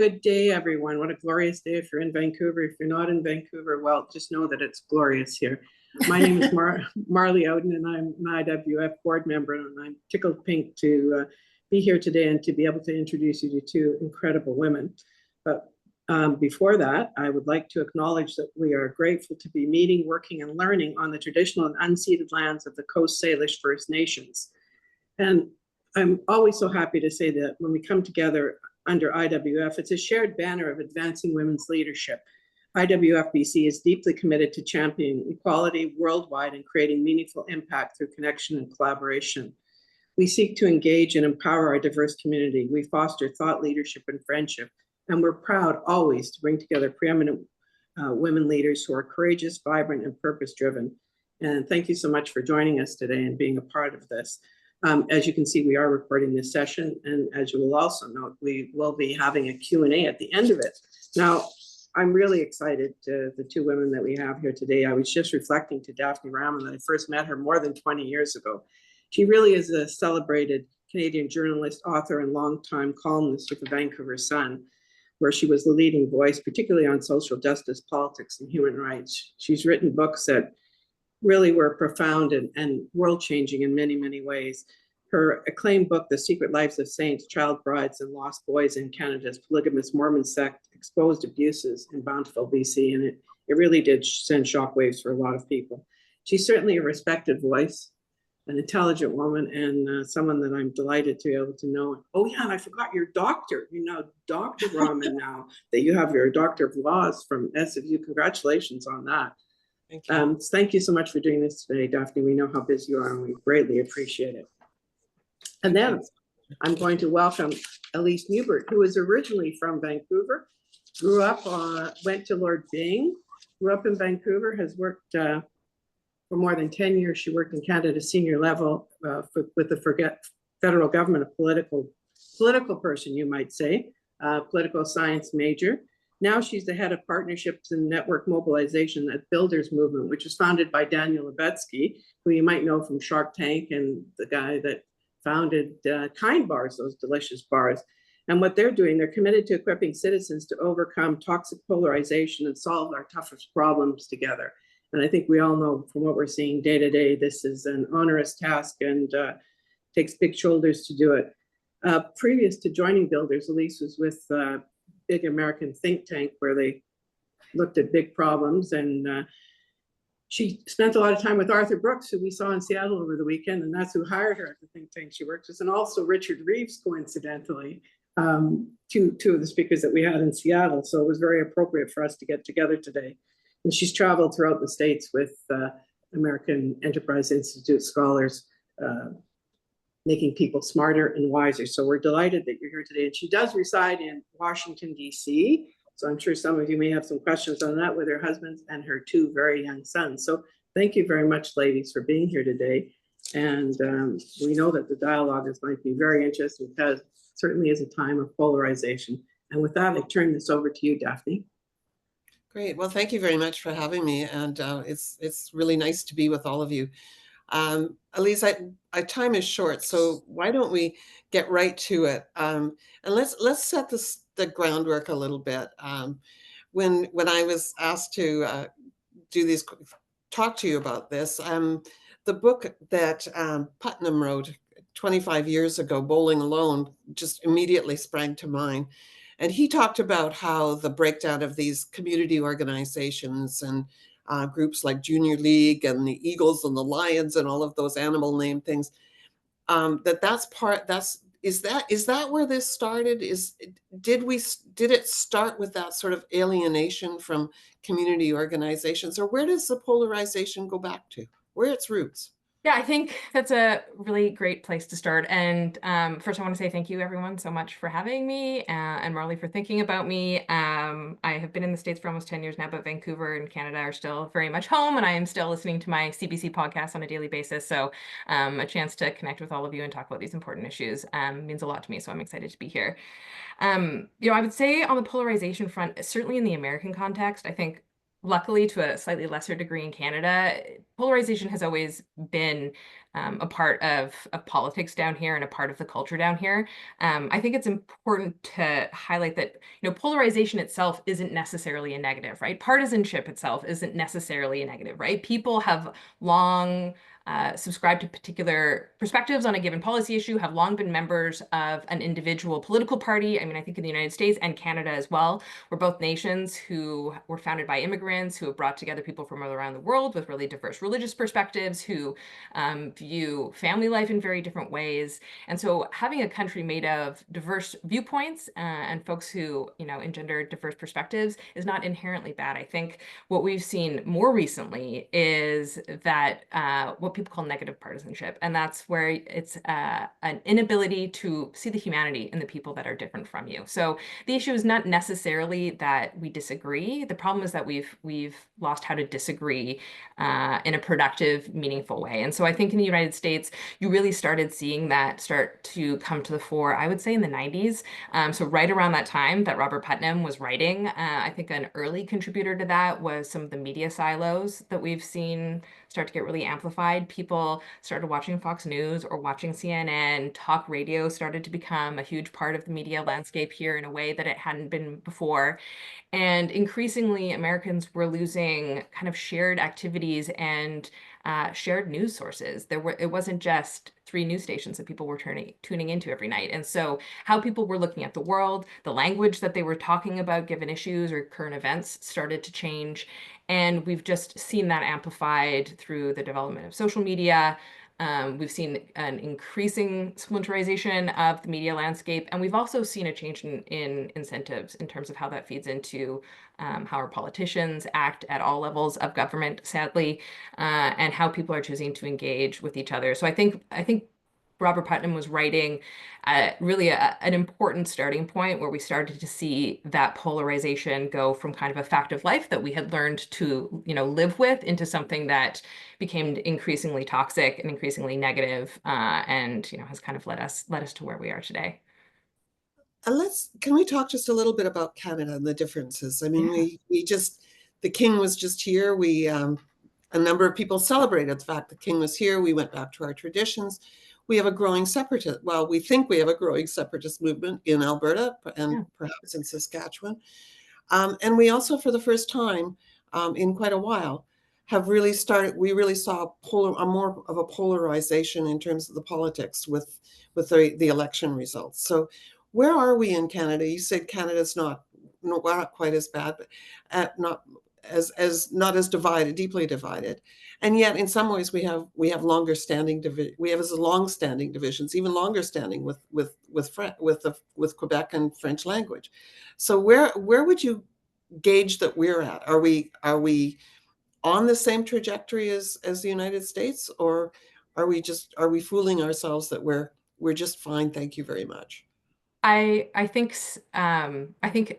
Good day, everyone. What a glorious day if you're in Vancouver. If you're not in Vancouver, well, just know that it's glorious here. My name is Marley Oden, and I'm an IWF board member, and I'm tickled pink to be here today and to be able to introduce you to two incredible women. But before that, I would like to acknowledge that we are grateful to be meeting, working, and learning on the traditional and unceded lands of the Coast Salish First Nations. And I'm always so happy to say that when we come together under IWF, it's a shared banner of advancing women's leadership. IWF BC is deeply committed to championing equality worldwide and creating meaningful impact through connection and collaboration. We seek to engage and empower our diverse community. We foster thought leadership and friendship, and we're proud always to bring together preeminent women leaders who are courageous, vibrant, and purpose-driven. And thank you so much for joining us today and being a part of this. As you can see, we are recording this session, and as you will also note, we will be having a Q&A at the end of it. Now, I'm really excited to the two women that we have here today. I was just reflecting to Daphne Bramham that I first met her more than 20 years ago. She really is a celebrated Canadian journalist, author, and longtime columnist with the Vancouver Sun, where she was the leading voice, particularly on social justice, politics, and human rights. She's written books that really were profound and world-changing in many, many ways. Her acclaimed book, The Secret Lives of Saints, Child Brides, and Lost Boys in Canada's Polygamous Mormon Sect, exposed abuses in Bountiful, BC, and it really did send shockwaves for a lot of people. She's certainly a respected voice, an intelligent woman, and someone that I'm delighted to be able to know. Oh yeah, and I forgot your doctor, Dr. Bramham now, that you have your Doctor of Laws from SFU. Congratulations on that. Thank you. Thank you so much for doing this today, Daphne. We know how busy you are, and we greatly appreciate it. And then I'm going to welcome Elyse Newbert, who is originally from Vancouver, grew up, went to Lord Byng, grew up in Vancouver, has worked for more than 10 years. She worked in Canada senior level with the federal government, a political person, you might say, political science major. Now she's the head of partnerships and network mobilization at Builders Movement, which was founded by Daniel Levetsky, who you might know from Shark Tank, and the guy that founded Kind Bars, those delicious bars. And what they're doing, they're committed to equipping citizens to overcome toxic polarization and solve our toughest problems together. And I think we all know from what we're seeing day to day, this is an onerous task and takes big shoulders to do it. Previous to joining Builders, Elyse was with big American think tank where they looked at big problems, and she spent a lot of time with Arthur Brooks, who we saw in Seattle over the weekend, and that's who hired her at the think tank she works with, and also Richard Reeves, coincidentally, two of the speakers that we had in Seattle. So it was very appropriate for us to get together today. And she's traveled throughout the States with American Enterprise Institute scholars, making people smarter and wiser. So we're delighted that you're here today. And she does reside in Washington, DC. So I'm sure some of you may have some questions on that with her husband and her two very young sons. So thank you very much, ladies, for being here today. And we know that the dialogue is going to be very interesting because it certainly is a time of polarization. And with that, I turn this over to you, Daphne. Great. Well, thank you very much for having me. And it's really nice to be with all of you. Elyse, our time is short, so why don't we get right to it? And let's set the groundwork a little bit. When I was asked to talk to you about this, the book that Putnam wrote 25 years ago, Bowling Alone, just immediately sprang to mind. And he talked about how the breakdown of these community organizations and groups like Junior League and the Eagles and the Lions and all of those animal name things, is that where this started? Did it start with that sort of alienation from community organizations, or where does the polarization go back to? Where are its roots? Yeah, I think that's a really great place to start. And first, I want to say thank you, everyone, so much for having me, and Marley for thinking about me. I have been in the States for almost 10 years now, but Vancouver and Canada are still very much home, and I am still listening to my CBC podcast on a daily basis. So a chance to connect with all of you and talk about these important issues means a lot to me. So I'm excited to be here. I would say on the polarization front, certainly in the American context, I think luckily to a slightly lesser degree in Canada, polarization has always been a part of politics down here and a part of the culture down here. I think it's important to highlight that, polarization itself isn't necessarily a negative, right? Partisanship itself isn't necessarily a negative, right? People have long subscribe to particular perspectives on a given policy issue, have long been members of an individual political party. I mean, I think in the United States and Canada as well, we're both nations who were founded by immigrants who have brought together people from all around the world with really diverse religious perspectives, who view family life in very different ways. And so having a country made of diverse viewpoints and folks who, engender diverse perspectives is not inherently bad. I think what we've seen more recently is that what people call negative partisanship. And that's where it's an inability to see the humanity in the people that are different from you. So the issue is not necessarily that we disagree. The problem is that we've lost how to disagree in a productive, meaningful way. And so I think in the United States, you really started seeing that start to come to the fore, I would say in the 90s. So right around that time that Robert Putnam was writing, I think an early contributor to that was some of the media silos that we've seen start to get really amplified. People started watching Fox News or watching CNN. Talk radio started to become a huge part of the media landscape here in a way that it hadn't been before. And increasingly, Americans were losing kind of shared activities and shared news sources. It wasn't just 3 news stations that people were tuning into every night. And so how people were looking at the world, the language that they were talking about given issues or current events started to change. And we've just seen that amplified through the development of social media. We've seen an increasing splinterization of the media landscape, and we've also seen a change in incentives in terms of how that feeds into how our politicians act at all levels of government, sadly, and how people are choosing to engage with each other. So I think Robert Putnam was writing really an important starting point where we started to see that polarization go from kind of a fact of life that we had learned to, live with into something that became increasingly toxic and increasingly negative, and has kind of led us to where we are today. And can we talk just a little bit about Canada and the differences? I mean, Yeah. the King was just here. A number of people celebrated the fact the King was here. We went back to our traditions. We have a growing separatist, well, we think we have a growing separatist movement in Alberta and perhaps in Saskatchewan. And we also, for the first time in quite a while, we really saw more of a polarization in terms of the politics with the election results. So where are we in Canada? You said Canada's not quite as bad, but not as divided, deeply divided. And yet in some ways we have longer standing divisions, even longer standing with Quebec and French language. So where would you gauge that we're at? Are we on the same trajectory as the United States, or are we fooling ourselves that we're just fine, thank you very much? I think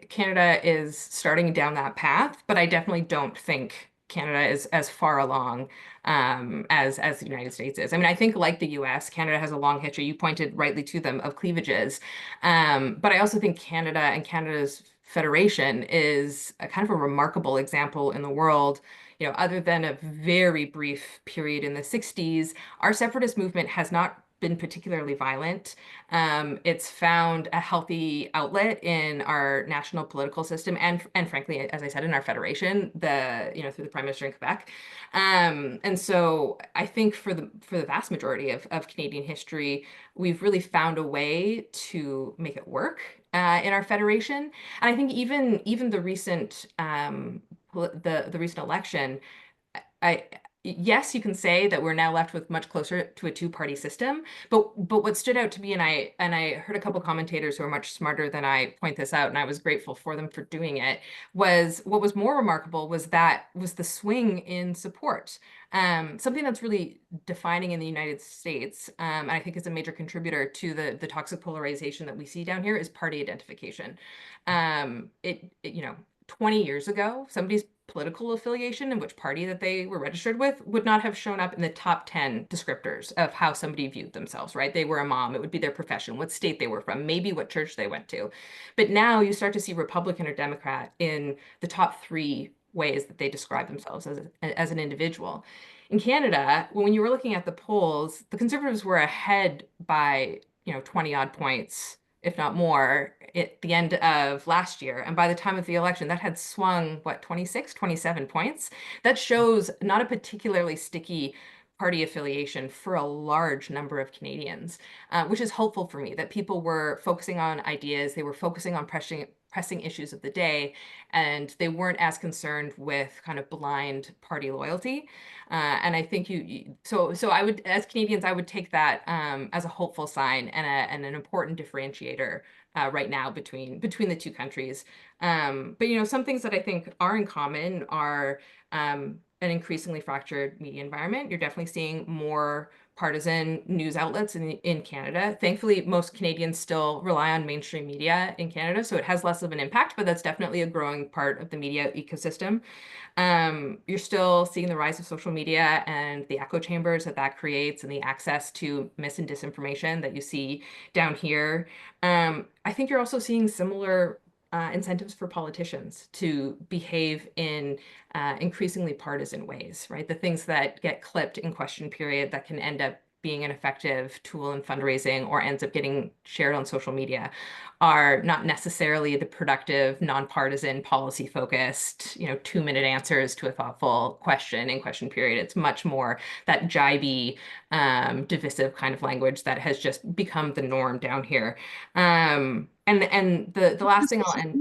Canada is starting down that path, but I definitely don't think Canada is as far along as the United States is. I mean, I think like the US, Canada has a long history. You pointed rightly to them of cleavages, but I also think Canada and Canada's federation is a kind of a remarkable example in the world. Other than a very brief period in the 60s, our separatist movement has not been particularly violent. It's found a healthy outlet in our national political system and frankly, as I said, in our federation, through the Prime Minister in Quebec. And so I think for the vast majority of Canadian history, we've really found a way to make it work in our federation. And I think even the recent the recent election, yes, you can say that we're now left with much closer to a 2-party system. But what stood out to me, and I heard a couple commentators who are much smarter than I point this out, and I was grateful for them for doing it, was what was more remarkable was the swing in support. Something that's really defining in the United States, and I think is a major contributor to the toxic polarization that we see down here, is party identification. 20 years ago, somebody's political affiliation and which party that they were registered with would not have shown up in the top 10 descriptors of how somebody viewed themselves, right? They were a mom, it would be their profession, what state they were from, maybe what church they went to. But now you start to see Republican or Democrat in the top 3 ways that they describe themselves as an individual. In Canada, when you were looking at the polls, the Conservatives were ahead by, 20 odd points, if not more, at the end of last year. And by the time of the election, that had swung, what, 26, 27 points? That shows not a particularly sticky party affiliation for a large number of Canadians, which is hopeful for me that people were focusing on ideas, they were focusing on pressing issues of the day, and they weren't as concerned with kind of blind party loyalty. And I think so I would, as Canadians, I would take that as a hopeful sign and an important differentiator right now between the two countries. But some things that I think are in common are an increasingly fractured media environment. You're definitely seeing more partisan news outlets in Canada. Thankfully, most Canadians still rely on mainstream media in Canada, so it has less of an impact, but that's definitely a growing part of the media ecosystem. You're still seeing the rise of social media and the echo chambers that creates and the access to mis and disinformation that you see down here. I think you're also seeing similar incentives for politicians to behave in increasingly partisan ways, right? The things that get clipped in question period that can end up being an effective tool in fundraising or ends up getting shared on social media are not necessarily the productive, nonpartisan, policy-focused, 2-minute answers to a thoughtful question in question period. It's much more that jibey, divisive kind of language that has just become the norm down here. And the last thing I'll end.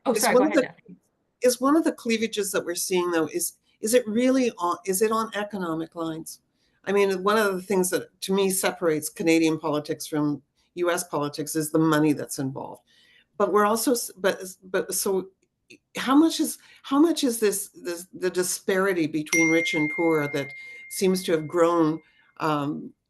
Oh, Is sorry, one go of ahead, the Daphne. is one of the cleavages that we're seeing though is it really on is it on economic lines? I mean, one of the things that to me separates Canadian politics from US politics is the money that's involved. But we're also but so how much is this the disparity between rich and poor that seems to have grown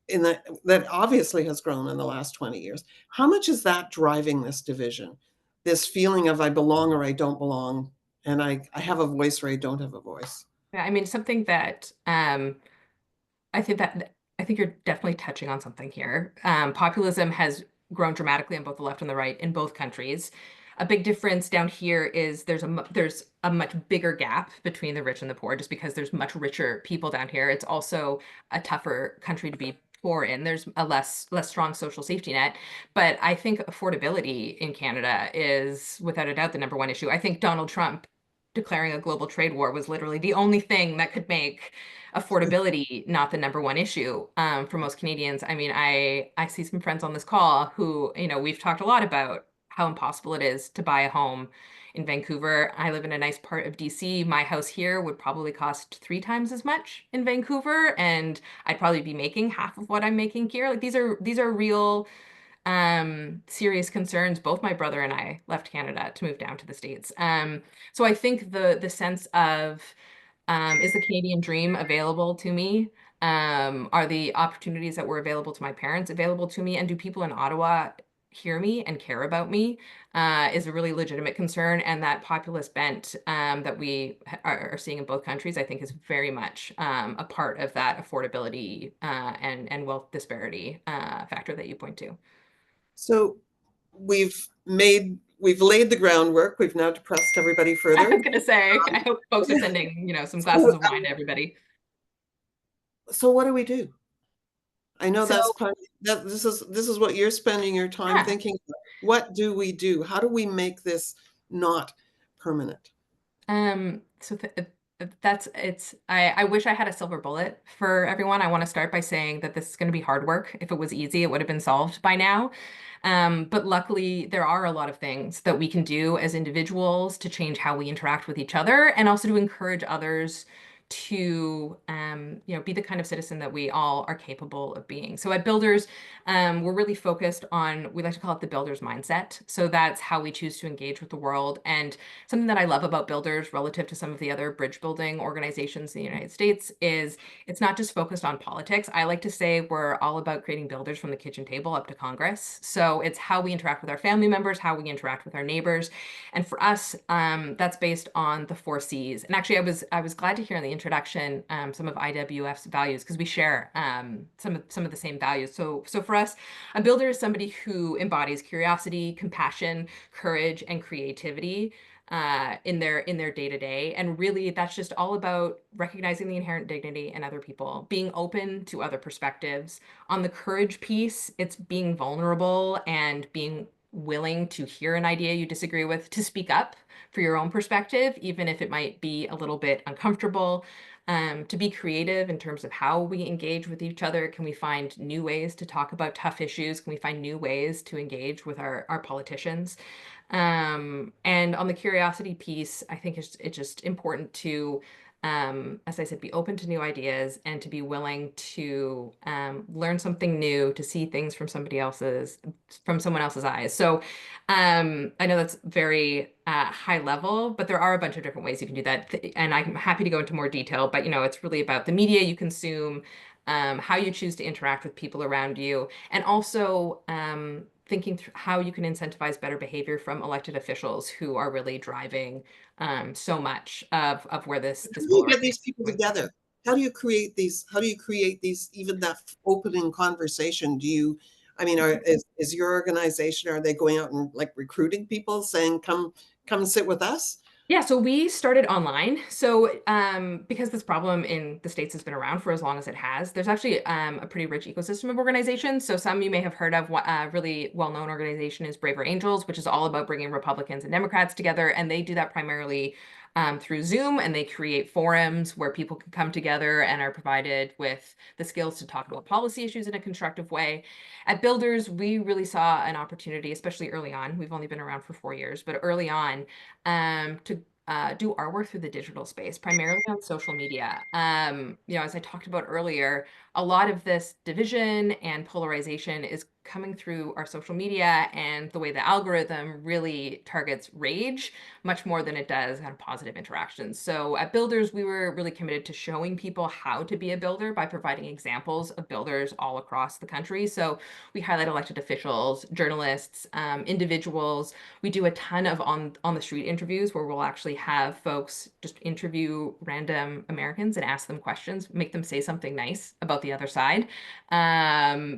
in that obviously has grown in the last 20 years? How much is that driving this division? This feeling of I belong or I don't belong, and I have a voice or I don't have a voice. Yeah, I mean, something that I think that I think you're definitely touching on something here. Populism has grown dramatically on both the left and the right in both countries. A big difference down here is there's a much bigger gap between the rich and the poor, just because there's much richer people down here. It's also a tougher country to be poor in. There's a less strong social safety net. But I think affordability in Canada is without a doubt the number one issue. I think Donald Trump declaring a global trade war was literally the only thing that could make affordability not the number one issue for most Canadians. I mean, I see some friends on this call who, we've talked a lot about how impossible it is to buy a home in Vancouver. I live in a nice part of DC. My house here would probably cost 3 times as much in Vancouver, and I'd probably be making half of what I'm making here. Like these are real serious concerns. Both my brother and I left Canada to move down to the States. So I think the sense of is the Canadian dream available to me? Are the opportunities that were available to my parents available to me? And do people in Ottawa hear me and care about me? Is a really legitimate concern. And that populist bent that we are seeing in both countries, I think, is very much a part of that affordability and wealth disparity factor that you point to. So we've laid the groundwork. We've now depressed everybody I further. was gonna say, I hope folks are sending, some glasses So, of wine to everybody. so what do we do? I know So that's part of, that this is what you're spending your time yeah. thinking about. What do we do? How do we make this not permanent? So that's it's I wish I had a silver bullet for everyone. I want to start by saying that this is going to be hard work. If it was easy, it would have been solved by now. But luckily, there are a lot of things that we can do as individuals to change how we interact with each other and also to encourage others to be the kind of citizen that we all are capable of being. So at Builders, we're really focused on, we like to call it the builder's mindset. So that's how we choose to engage with the world. And something that I love about Builders relative to some of the other bridge building organizations in the United States is it's not just focused on politics. I like to say we're all about creating builders from the kitchen table up to Congress. So it's how we interact with our family members, how we interact with our neighbors. And for us, that's based on the 4 C's. And actually, I was glad to hear in the introduction, some of IWF's values, because we share some of the same values. So for us, a builder is somebody who embodies curiosity, compassion, courage, and creativity in their day-to-day. And really, that's just all about recognizing the inherent dignity in other people, being open to other perspectives. On the courage piece, it's being vulnerable and being willing to hear an idea you disagree with, to speak up for your own perspective, even if it might be a little bit uncomfortable. To be creative in terms of how we engage with each other. Can we find new ways to talk about tough issues? Can we find new ways to engage with our politicians? And on the curiosity piece, I think it's just important to, as I said, be open to new ideas and to be willing to learn something new, to see things from someone else's eyes. So I know that's very high level, but there are a bunch of different ways you can do that. And I'm happy to go into more detail, but it's really about the media you consume, how you choose to interact with people around you, and also thinking through how you can incentivize better behavior from elected officials who are really driving so much of where this How do you get polarization these people together? How do you create these? How do you create these? Even that opening conversation. Do you? I mean, is your organization? Are they going out and like recruiting people, saying, "Come sit with us"? Yeah, so we started online. So because this problem in the States has been around for as long as it has, there's actually a pretty rich ecosystem of organizations. So some you may have heard of. A really well-known organization is Braver Angels, which is all about bringing Republicans and Democrats together. And they do that primarily through Zoom, and they create forums where people can come together and are provided with the skills to talk about policy issues in a constructive way. At Builders, we really saw an opportunity, especially early on. We've only been around for 4 years, but early on, to do our work through the digital space, primarily on social media. As I talked about earlier, a lot of this division and polarization is coming through our social media and the way the algorithm really targets rage much more than it does kind of positive interactions. So at Builders, we were really committed to showing people how to be a builder by providing examples of builders all across the country. So we highlight elected officials, journalists, individuals. We do a ton of on the street interviews where we'll actually have folks just interview random Americans and ask them questions, make them say something nice about the other side,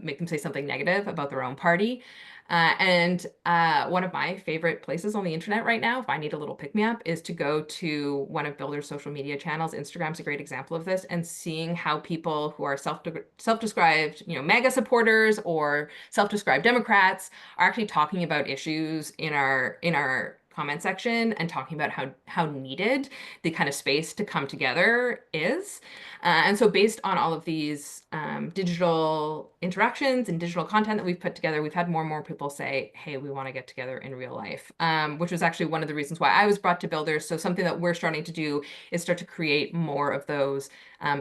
make them say something negative about their own party. And one of my favorite places on the internet right now, if I need a little pick-me-up, is to go to one of Builder's social media channels. Instagram's a great example of this, and seeing how people who are self-described, MAGA supporters or self-described Democrats are actually talking about issues in our comment section and talking about how needed the kind of space to come together is. And so based on all of these digital interactions and digital content that we've put together, we've had more and more people say, hey, we want to get together in real life, which was actually one of the reasons why I was brought to Builders. So something that we're starting to do is start to create more of those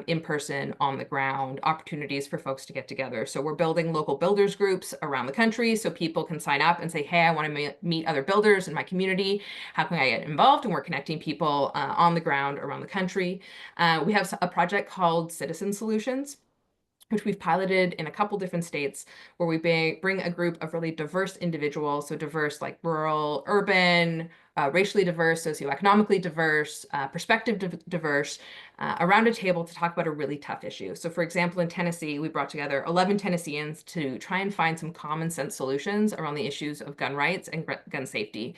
in-person, on the ground opportunities for folks to get together. So we're building local builders groups around the country so people can sign up and say, hey, I want to meet other builders in my community. How can I get involved? And we're connecting people on the ground around the country. We have a project called Citizen Solutions, which we've piloted in a couple different states, where we bring a group of really diverse individuals, so diverse like rural, urban, racially diverse, socioeconomically diverse, perspective diverse, around a table to talk about a really tough issue. So for example, in Tennessee, we brought together 11 Tennesseans to try and find some common sense solutions around the issues of gun rights and gun safety.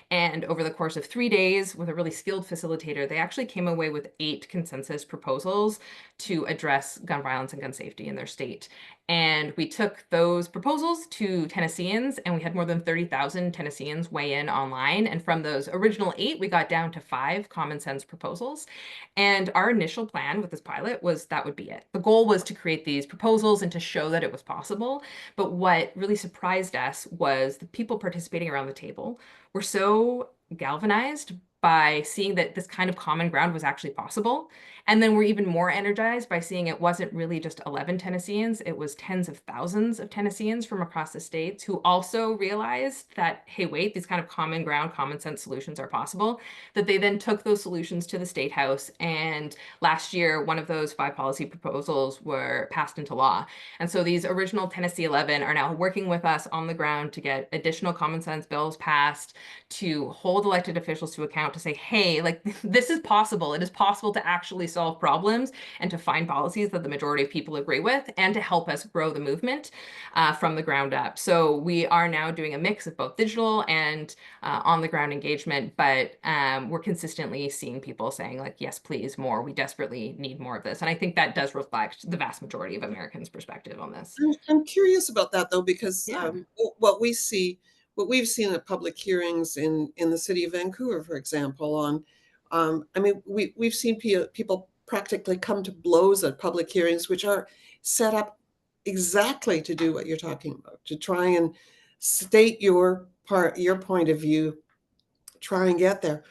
And over the course of 3 days, with a really skilled facilitator, they actually came away with 8 consensus proposals to address gun violence and gun safety in their state. And we took those proposals to Tennesseans, and we had more than 30,000 Tennesseans weigh in online. And from those original 8, we got down to 5 common sense proposals. And our initial plan with this pilot was that would be it. The goal was to create these proposals and to show that it was possible. But what really surprised us was the people participating around the table were so galvanized by seeing that this kind of common ground was actually possible. And then we're even more energized by seeing it wasn't really just 11 Tennesseans, it was tens of thousands of Tennesseans from across the states who also realized that, hey, wait, these kind of common ground, common sense solutions are possible, that they then took those solutions to the State House. And last year, one of those 5 policy proposals were passed into law. And so these original Tennessee 11 are now working with us on the ground to get additional common sense bills passed, to hold elected officials to account out to say, hey, like this is possible. It is possible to actually solve problems and to find policies that the majority of people agree with, and to help us grow the movement from the ground up. So we are now doing a mix of both digital and on the ground engagement, but we're consistently seeing people saying like, yes, please, more. We desperately need more of this. And I think that does reflect the vast majority of Americans' perspective on this. I'm curious about that though, because Yeah. what we've seen at public hearings in the city of Vancouver, for example, on, I mean, we've seen people practically come to blows at public hearings, which are set up exactly to do what you're talking about, to try and state your point of view, try and get there.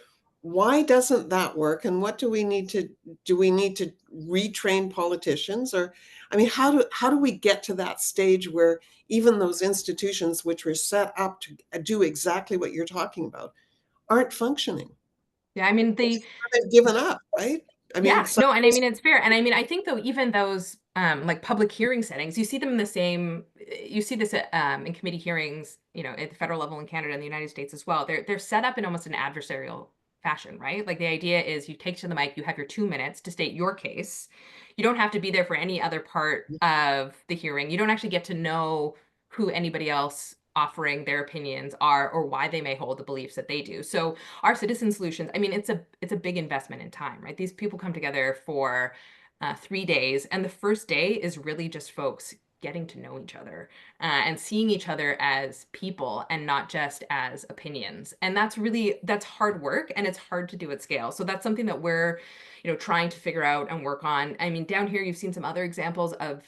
Why doesn't that work? And what do we need to retrain politicians? Or, I mean, how do we get to that stage where even those institutions which were set up to do exactly what you're talking about aren't functioning? Yeah, I mean, They've given up, right? I mean, yeah, no, and I mean, it's fair. And I mean, I think though, even those like public hearing settings, you see them in the same, you see this in committee hearings, you know, at the federal level in Canada and the United States as well. They're set up in almost an adversarial fashion, right? Like the idea is you take to the mic, you have your 2 minutes to state your case. You don't have to be there for any other part of the hearing. You don't actually get to know who anybody else offering their opinions are, or why they may hold the beliefs that they do. So our citizen solutions, I mean, it's a big investment in time, right? These people come together for 3 days, and the first day is really just folks getting to know each other and seeing each other as people and not just as opinions. And that's hard work, and it's hard to do at scale. So that's something that we're, you know, trying to figure out and work on. I mean, down here, you've seen some other examples of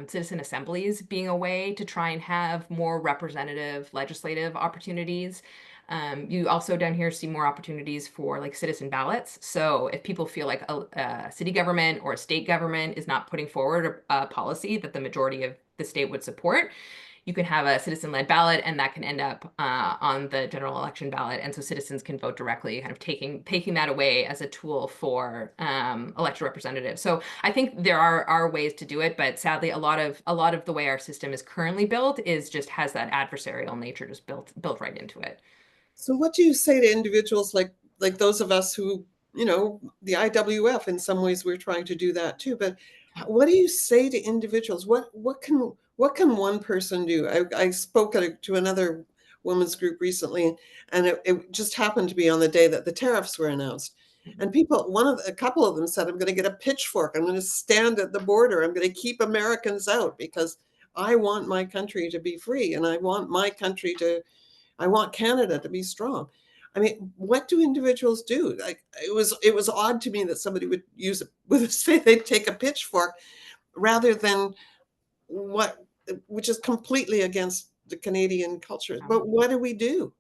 citizen assemblies being a way to try and have more representative legislative opportunities. You also down here see more opportunities for like citizen ballots. So if people feel like a city government or a state government is not putting forward a policy that the majority of the state would support, you can have a citizen-led ballot, and that can end up on the general election ballot. And so citizens can vote directly, kind of taking that away as a tool for elected representatives. So I think there are ways to do it, but sadly, a lot of the way our system is currently built is just has that adversarial nature just built right into it. So what do you say to individuals like those of us who, you know, the IWF, in some ways we're trying to do that too, but what do you say to individuals? What can one person do? I spoke to another women's group recently, and it just happened to be on the day that the tariffs were announced. And a couple of them said, I'm going to get a pitchfork. I'm going to stand at the border. I'm going to keep Americans out because I want my country to be free, and I want I want Canada to be strong. I mean, what do individuals do? Like it was odd to me that somebody would say they'd take a pitchfork rather than which is completely against the Canadian culture. But what do we do?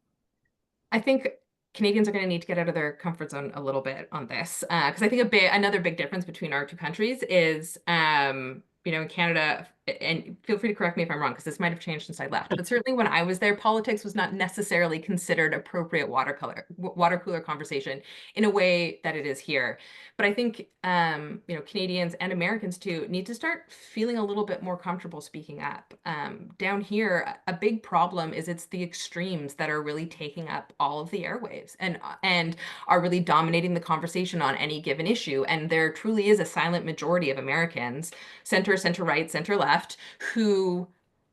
I think Canadians are going to need to get out of their comfort zone a little bit on this, because I think another big difference between our two countries is, you know, in Canada, and feel free to correct me if I'm wrong, because this might have changed since I left, but certainly when I was there, politics was not necessarily considered appropriate water cooler conversation in a way that it is here. But I think, you know, Canadians and Americans too need to start feeling a little bit more comfortable speaking up. Down here, a big problem is it's the extremes that are really taking up all of the airwaves and are really dominating the conversation on any given issue. And there truly is a silent majority of Americans, center right, center left, who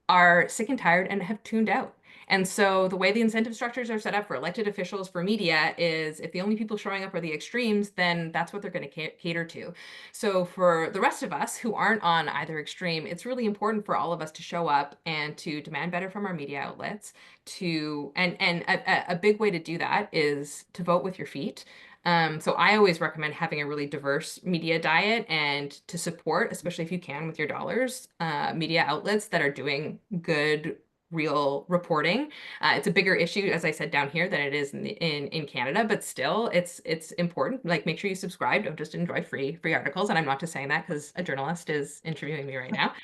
are sick and tired and have tuned out. And so the way the incentive structures are set up for elected officials, for media, is if the only people showing up are the extremes, then that's what they're going to cater to. So for the rest of us who aren't on either extreme, it's really important for all of us to show up and to demand better from our media outlets. And a big way to do that is to vote with your feet. So I always recommend having a really diverse media diet, and to support, especially if you can with your dollars, media outlets that are doing good, real reporting. It's a bigger issue, as I said, down here than it is in Canada, but still it's important. Like, make sure you subscribe. Don't just enjoy free articles. And I'm not just saying that because a journalist is interviewing me right now.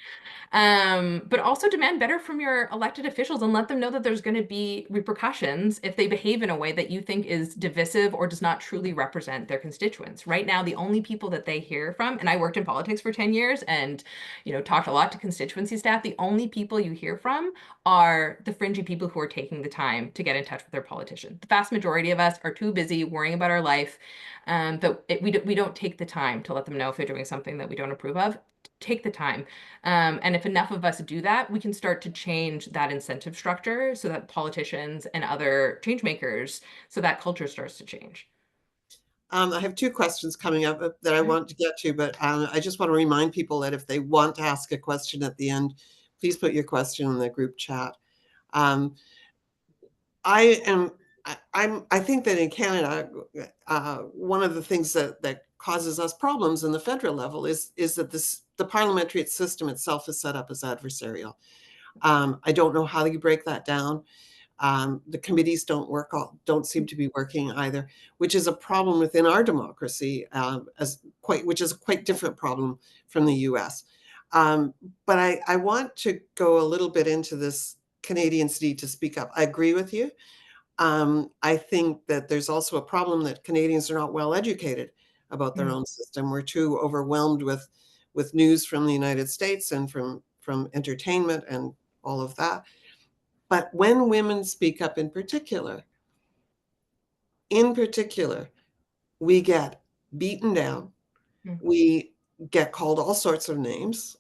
But also demand better from your elected officials and let them know that there's going to be repercussions if they behave in a way that you think is divisive or does not truly represent their constituents. Right now, the only people that they hear from, and I worked in politics for 10 years and, you know, talked a lot to constituency staff, the only people you hear from are the fringy people who are taking the time to get in touch with their politician. The vast majority of us are too busy worrying about our life we don't take the time to let them know if they're doing something that we don't approve of. Take the time. And if enough of us do that, we can start to change that incentive structure so that politicians and other change makers, so that culture starts to change. I have two questions coming up that I want to get to, but I just want to remind people that if they want to ask a question at the end, please put your question in the group chat. Um, I am. I think that in Canada, one of the things that causes us problems in the federal level is that the parliamentary system itself is set up as adversarial. I don't know how you break that down. The committees don't seem to be working either, which is a problem within our democracy, which is a quite different problem from the U.S. But I want to go a little bit into this Canadians need to speak up. I agree with you. I think that there's also a problem that Canadians are not well educated about their own system. We're too overwhelmed with news from the United States and from entertainment and all of that. But when women speak up in particular, we get beaten down. We get called all sorts of names.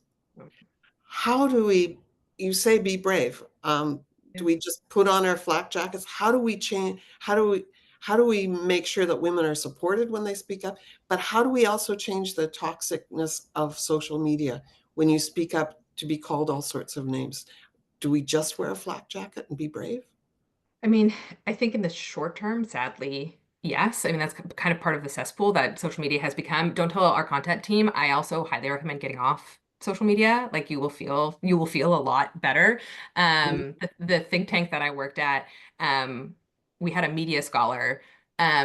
How do you say be brave? Do we just put on our flak jackets? How do we change? How do we make sure that women are supported when they speak up? But how do we also change the toxicness of social media when you speak up to be called all sorts of names? Do we just wear a flak jacket and be brave? I mean, I think in the short term, sadly, yes. I mean, that's kind of part of the cesspool that social media has become. Don't tell our content team. I also highly recommend getting off social media. Like you will feel a lot better. The think tank that I worked at, we had a media scholar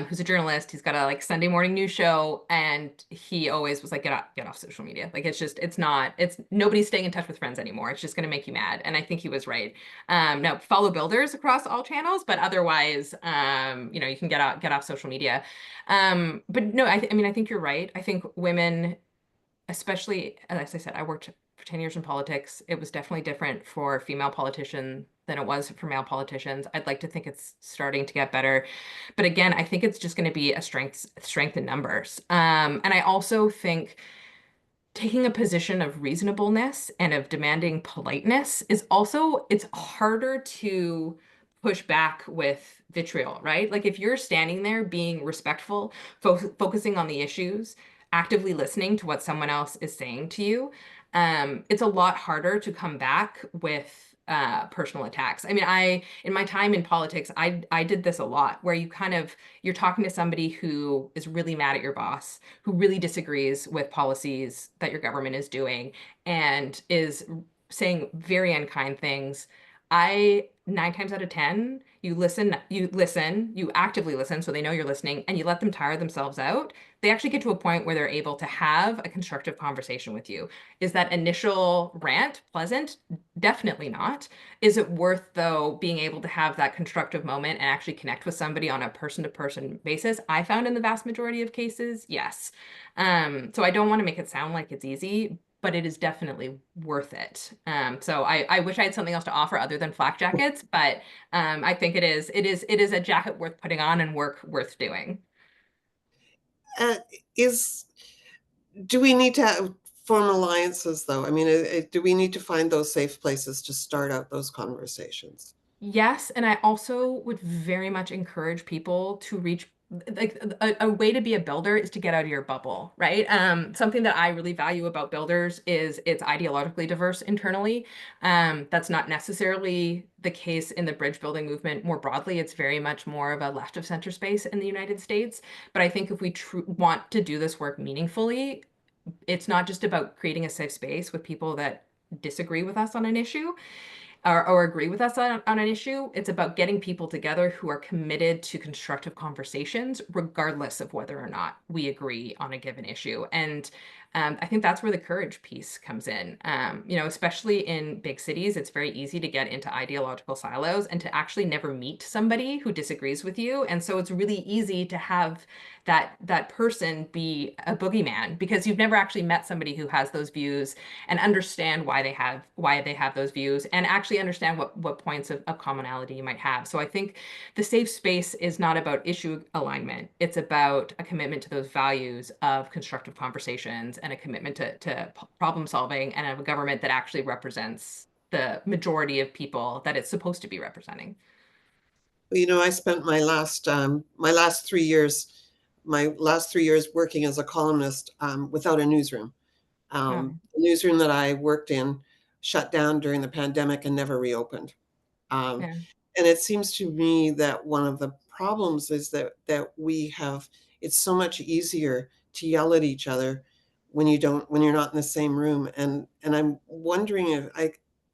who's a journalist. He's got a like Sunday morning news show, and he always was like, get off social media. Like it's nobody's staying in touch with friends anymore. It's just going to make you mad. And I think he was right. Now follow builders across all channels, but otherwise, you can get off social media. But no, I mean, I think you're right. I think women, especially, as I said, I worked for 10 years in politics. It was definitely different for female politicians than it was for male politicians. I'd like to think it's starting to get better. But again, I think it's just going to be a strength in numbers. And I also think taking a position of reasonableness and of demanding politeness is also, it's harder to push back with vitriol, right? Like if you're standing there being respectful, focusing on the issues, actively listening to what someone else is saying to you, it's a lot harder to come back with personal attacks. I mean, in my time in politics, I did this a lot where you're talking to somebody who is really mad at your boss, who really disagrees with policies that your government is doing and is saying very unkind things. 9 times out of 10, you actively listen so they know you're listening and you let them tire themselves out. They actually get to a point where they're able to have a constructive conversation with you. Is that initial rant pleasant? Definitely not. Is it worth, though, being able to have that constructive moment and actually connect with somebody on a person-to-person basis? I found in the vast majority of cases, yes. So I don't want to make it sound like it's easy, but it is definitely worth it. So I wish I had something else to offer other than flak jackets, but I think it is a jacket worth putting on and work worth doing. Uh, is do we need to form alliances though? I mean, do we need to find those safe places to start out those conversations? Yes, and I also would very much encourage people to reach like a way to be a builder is to get out of your bubble, right? Something that I really value about builders is it's ideologically diverse internally. That's not necessarily the case in the bridge building movement more broadly. It's very much more of a left of center space in the United States. But I think if we want to do this work meaningfully, it's not just about creating a safe space with people that disagree with us on an issue or agree with us on an issue. It's about getting people together who are committed to constructive conversations, regardless of whether or not we agree on a given issue. And I think that's where the courage piece comes in. Especially in big cities, it's very easy to get into ideological silos and to actually never meet somebody who disagrees with you. And so it's really easy to have that person be a boogeyman because you've never actually met somebody who has those views and understand why they have those views and actually understand what points of commonality you might have. So I think the safe space is not about issue alignment. It's about a commitment to those values of constructive conversations and a commitment to problem solving and a government that actually represents the majority of people that it's supposed to be representing. I spent my last 3 years working as a columnist without a newsroom. Yeah. The newsroom that I worked in shut down during the pandemic and never reopened. Um, Yeah. and it seems to me that one of the problems is that it's so much easier to yell at each other when you're not in the same room. And I'm wondering if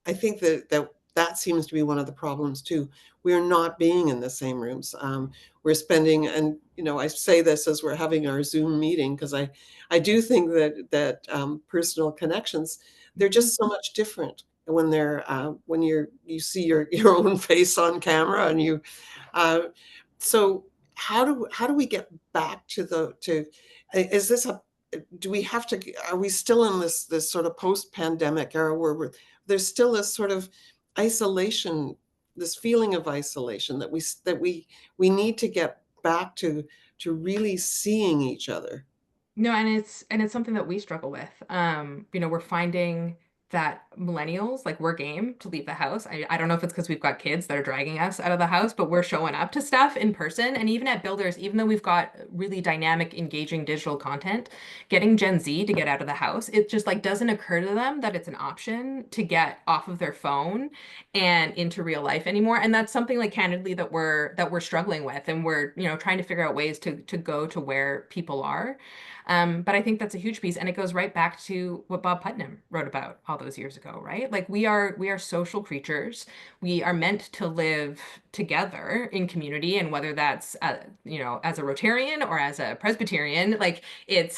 I think that seems to be one of the problems too. We're not being in the same rooms. We're spending, and I say this as we're having our Zoom meeting because I do think that personal connections, they're just so much different when you see your own face on camera and uh, so how do we get back to is this a do we have to are we still in this sort of post-pandemic era where there's still this sort of isolation, this feeling of isolation that we need to get back to really seeing each other? No, and it's something that we struggle with. We're finding that millennials, like we're game to leave the house. I don't know if it's because we've got kids that are dragging us out of the house, but we're showing up to stuff in person. And even at builders, even though we've got really dynamic, engaging digital content, getting Gen Z to get out of the house, it just like doesn't occur to them that it's an option to get off of their phone and into real life anymore. And that's something like candidly that we're struggling with. And we're, trying to figure out ways to go to where people are. But I think that's a huge piece, and it goes right back to what Bob Putnam wrote about all those years ago, right? Like we are social creatures. We are meant to live together in community, and whether that's as a Rotarian or as a Presbyterian, like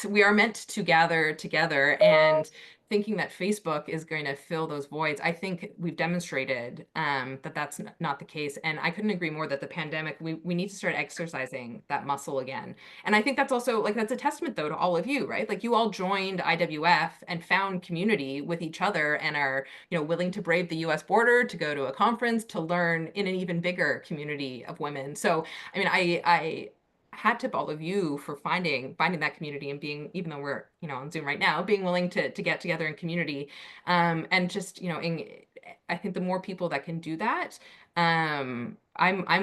we are meant to gather together. And thinking that Facebook is going to fill those voids, I think we've demonstrated that that's not the case. And I couldn't agree more that the pandemic, we need to start exercising that muscle again. And I think that's also like that's a testament though to all of you, right? Like you all joined IWF and found community with each other and are, willing to brave the US border to go to a conference to learn in an even bigger community of women. So, I mean, I hat tip all of you for finding that community and being, even though we're, on Zoom right now, being willing to get together in community. And just, I think the more people that can do that, I'm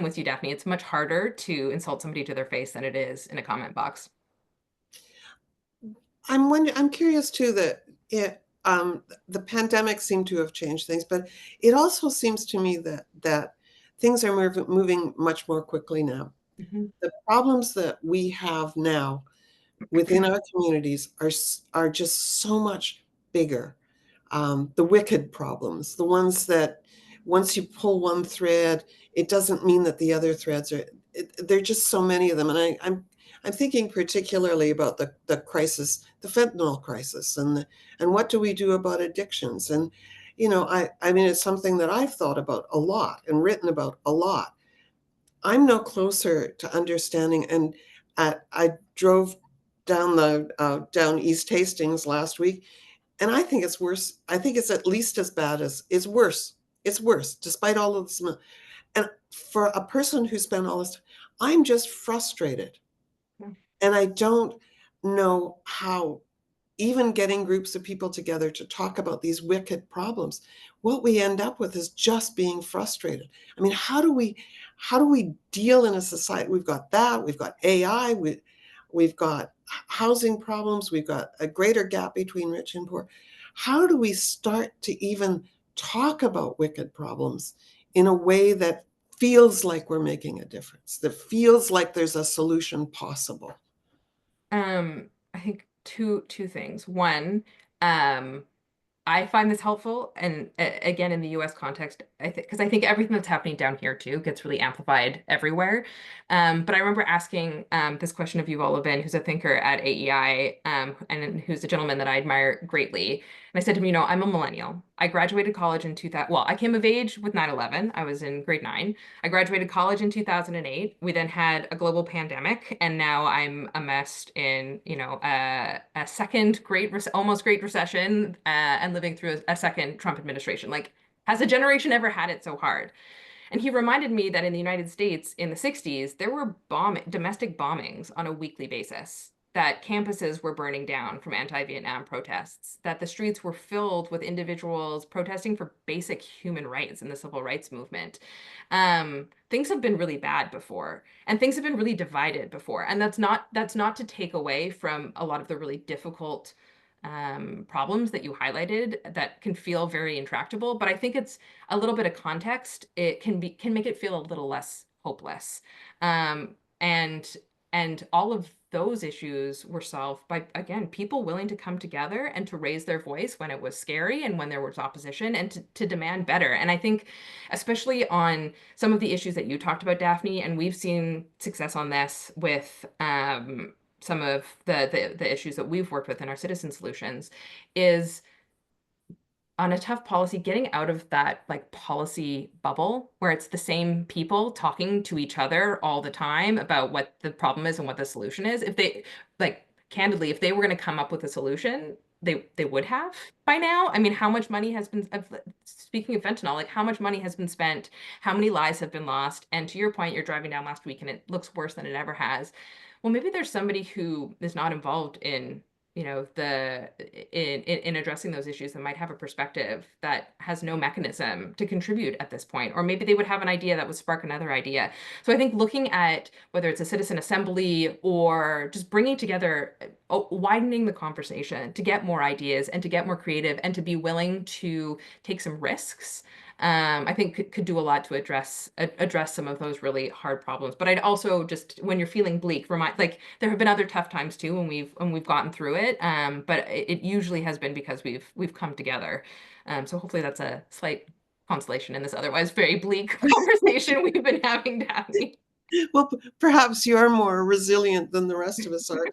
with you, Daphne. It's much harder to insult somebody to their face than it is in a comment box. I'm curious too that the pandemic seemed to have changed things, but it also seems to me that things are moving much more quickly now. Mhm. The problems that we have now within our communities are just so much bigger. The wicked problems, the ones that once you pull one thread, it doesn't mean that the other threads are. There are just so many of them, and I'm thinking particularly about the crisis, the fentanyl crisis, and what do we do about addictions? And I mean, it's something that I've thought about a lot and written about a lot. I'm no closer to understanding, and I drove down East Hastings last week, and I think it's worse. I think it's at least as bad as it's worse. It's worse, despite all of this. And for a person who spent all this, I'm just frustrated, Yeah. and I don't know how. Even getting groups of people together to talk about these wicked problems, what we end up with is just being frustrated. I mean, how do we deal in a society? We've got that, we've got AI, we've got housing problems, we've got a greater gap between rich and poor. How do we start to even talk about wicked problems in a way that feels like we're making a difference, that feels like there's a solution possible? I think two things. One, um, I find this helpful, and again, in the US context, because I think everything that's happening down here too gets really amplified everywhere. But I remember asking this question of Yuval Levin, who's a thinker at AEI, and who's a gentleman that I admire greatly. And I said to him, I'm a millennial. I graduated college in 2000. Well, I came of age with 9/11. I was in grade 9. I graduated college in 2008. We then had a global pandemic, and now I'm immersed in, a second almost great recession, and living through a second Trump administration. Like, has a generation ever had it so hard? And he reminded me that in the United States in the 60s, there were domestic bombings on a weekly basis, that campuses were burning down from anti-Vietnam protests, that the streets were filled with individuals protesting for basic human rights in the civil rights movement. Things have been really bad before, and things have been really divided before. And that's not to take away from a lot of the really difficult problems that you highlighted that can feel very intractable. But I think it's a little bit of context. It can make it feel a little less hopeless. And all of those issues were solved by, again, people willing to come together and to raise their voice when it was scary and when there was opposition, and to demand better. And I think, especially on some of the issues that you talked about, Daphne, and we've seen success on this with some of the issues that we've worked with in our citizen solutions, is on a tough policy, getting out of that like policy bubble where it's the same people talking to each other all the time about what the problem is and what the solution is. If they, like, candidly, if they were going to come up with a solution, they would have by now. I mean, how much money has been, speaking of fentanyl, like how much money has been spent, how many lives have been lost? And to your point, you're driving down last week and it looks worse than it ever has. Well, maybe there's somebody who is not involved in in addressing those issues that might have a perspective that has no mechanism to contribute at this point. Or maybe they would have an idea that would spark another idea. So I think looking at whether it's a citizen assembly or just bringing together, widening the conversation to get more ideas and to get more creative and to be willing to take some risks, I think could do a lot to address some of those really hard problems. But I'd also, just when you're feeling bleak, remind, like, there have been other tough times too when we've gotten through it. But it usually has been because we've come together. So hopefully that's a slight consolation in this otherwise very bleak conversation we've been having, Daphne. Well, perhaps you're more resilient than the rest of us are,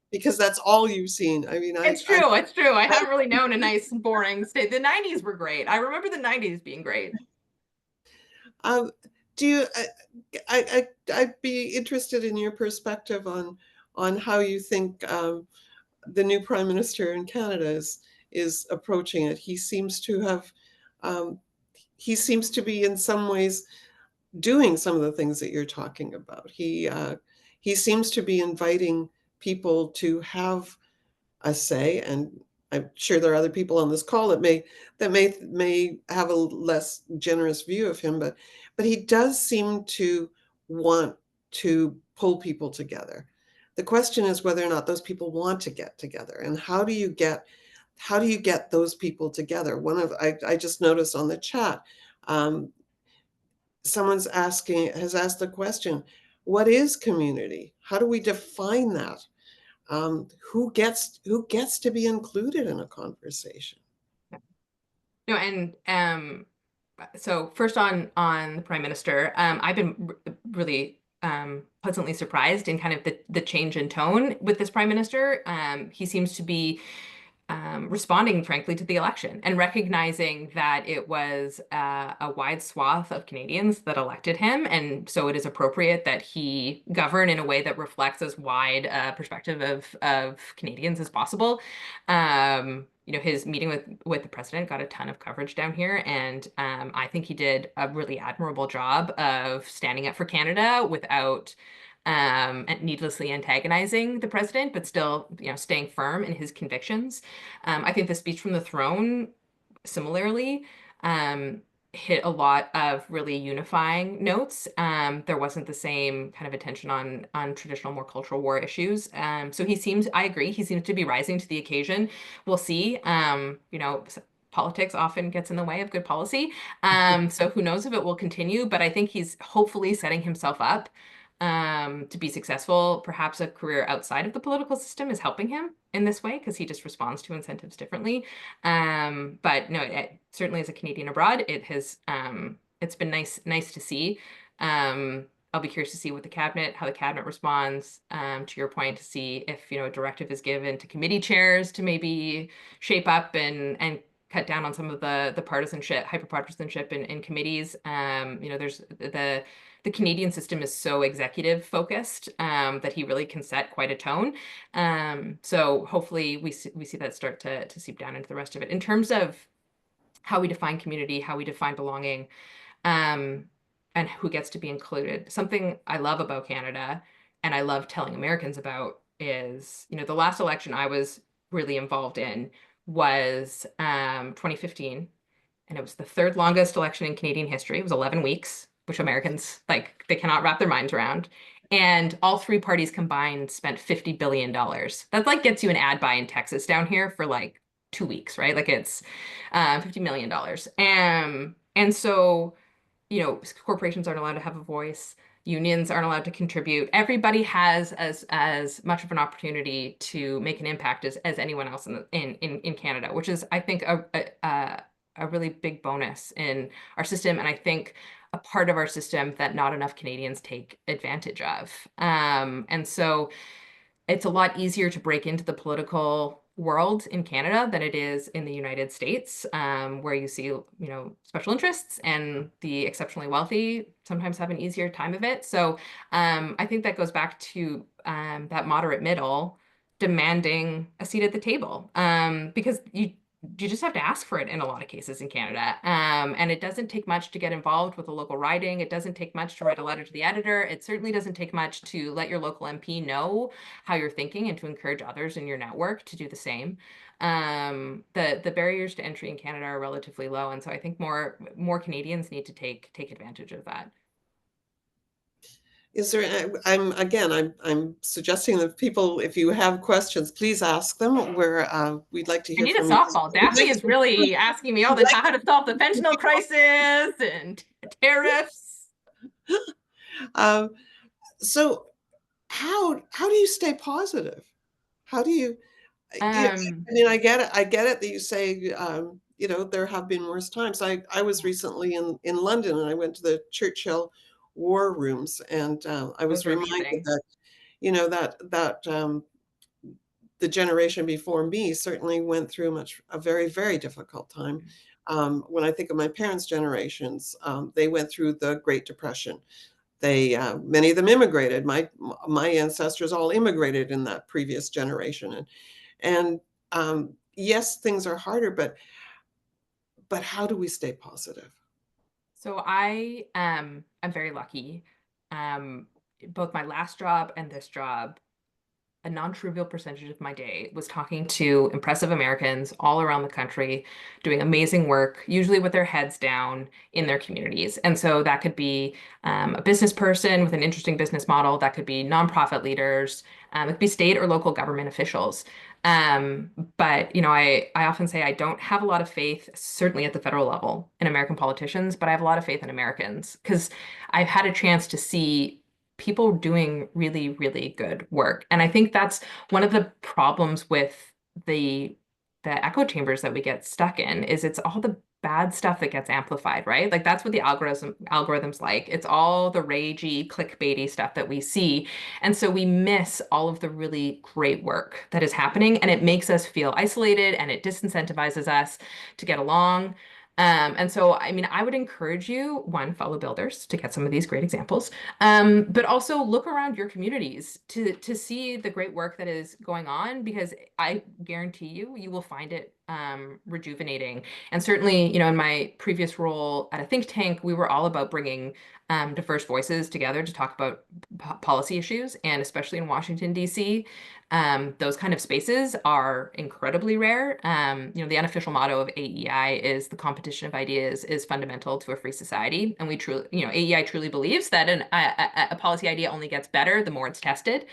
because that's all you've seen. I mean, It's true. It's true. I haven't really known a nice, boring state. The 90s were great. I remember the 90s being great. Do you? I'd be interested in your perspective on how you think the new prime minister in Canada is approaching it. He seems to have, he seems to be in some ways doing some of the things that you're talking about. He seems to be inviting people to have a say, and I'm sure there are other people on this call that may have a less generous view of him, but he does seem to want to pull people together. The question is whether or not those people want to get together, and how do you get those people together? I just noticed on the chat, someone's has asked the question, what is community? How do we define that? Who gets to be included in a conversation? No, and so first on the prime minister, I've been really pleasantly surprised in kind of the change in tone with this prime minister. He seems to be responding, frankly, to the election and recognizing that it was a wide swath of Canadians that elected him. And so it is appropriate that he govern in a way that reflects as wide a perspective of Canadians as possible. His meeting with the president got a ton of coverage down here. And I think he did a really admirable job of standing up for Canada without and needlessly antagonizing the president, but still, staying firm in his convictions. I think the speech from the throne, similarly, hit a lot of really unifying notes. There wasn't the same kind of attention on traditional, more cultural war issues. So I agree, he seems to be rising to the occasion. We'll see. Politics often gets in the way of good policy. So who knows if it will continue, but I think he's hopefully setting himself up to be successful. Perhaps a career outside of the political system is helping him in this way because he just responds to incentives differently. But no, certainly as a Canadian abroad, it's been nice to see. I'll be curious to see how the cabinet responds, to your point, to see if, a directive is given to committee chairs to maybe shape up and cut down on some of the partisanship, hyper-partisanship in committees. There's the Canadian system is so executive focused, that he really can set quite a tone. So hopefully we see that start to seep down into the rest of it. In terms of how we define community, how we define belonging, and who gets to be included. Something I love about Canada and I love telling Americans about is, the last election I was really involved in was 2015, and it was the third longest election in Canadian history. It was 11 weeks, which Americans, they cannot wrap their minds around. And all three parties combined spent $50 billion. That gets you an ad buy in Texas down here for 2 weeks, right? It's $50 million. And so, corporations aren't allowed to have a voice. Unions aren't allowed to contribute. Everybody has as much of an opportunity to make an impact as anyone else in Canada, which is, I think, a really big bonus in our system, and I think a part of our system that not enough Canadians take advantage of. And so it's a lot easier to break into the political world in Canada than it is in the United States, where you see, special interests and the exceptionally wealthy sometimes have an easier time of it. So I think that goes back to that moderate middle demanding a seat at the table, because you just have to ask for it in a lot of cases in Canada. And it doesn't take much to get involved with a local riding. It doesn't take much to write a letter to the editor. It certainly doesn't take much to let your local MP know how you're thinking and to encourage others in your network to do the same. The barriers to entry in Canada are relatively low. And so I think more Canadians need to take advantage of that. Is there, I'm suggesting that people, if you have questions, please ask them. We'd like to hear from you. I need a softball. Daphne is really asking me all the time how to solve the fentanyl crisis and tariffs. So how do you stay positive? How do you, I get it that you say, there have been worse times. I was recently in London, and I went to the Churchill war rooms, and I was reminded that the generation before me certainly went through a very, very difficult time. When I think of my parents' generations, they went through the Great Depression. Many of them immigrated. My ancestors all immigrated in that previous generation, and yes, things are harder, but how do we stay positive? So I'm very lucky. Both my last job and this job, a non-trivial percentage of my day was talking to impressive Americans all around the country, doing amazing work, usually with their heads down in their communities. And so that could be a business person with an interesting business model. That could be nonprofit leaders. It could be state or local government officials. But I often say I don't have a lot of faith, certainly at the federal level, in American politicians, but I have a lot of faith in Americans because I've had a chance to see people doing really, really good work. And I think that's one of the problems with the echo chambers that we get stuck in, is it's all the bad stuff that gets amplified, right? That's what the algorithms like. It's all the ragey, clickbaity stuff that we see. And so we miss all of the really great work that is happening, and it makes us feel isolated, and it disincentivizes us to get along. And so, I would encourage you, one, follow builders to get some of these great examples, but also look around your communities to see the great work that is going on, because I guarantee you will find it rejuvenating. And certainly, in my previous role at a think tank, we were all about bringing diverse voices together to talk about policy issues, and especially in Washington, D.C., those kind of spaces are incredibly rare. The unofficial motto of AEI is the competition of ideas is fundamental to a free society. And AEI truly believes that a policy idea only gets better the more it's tested.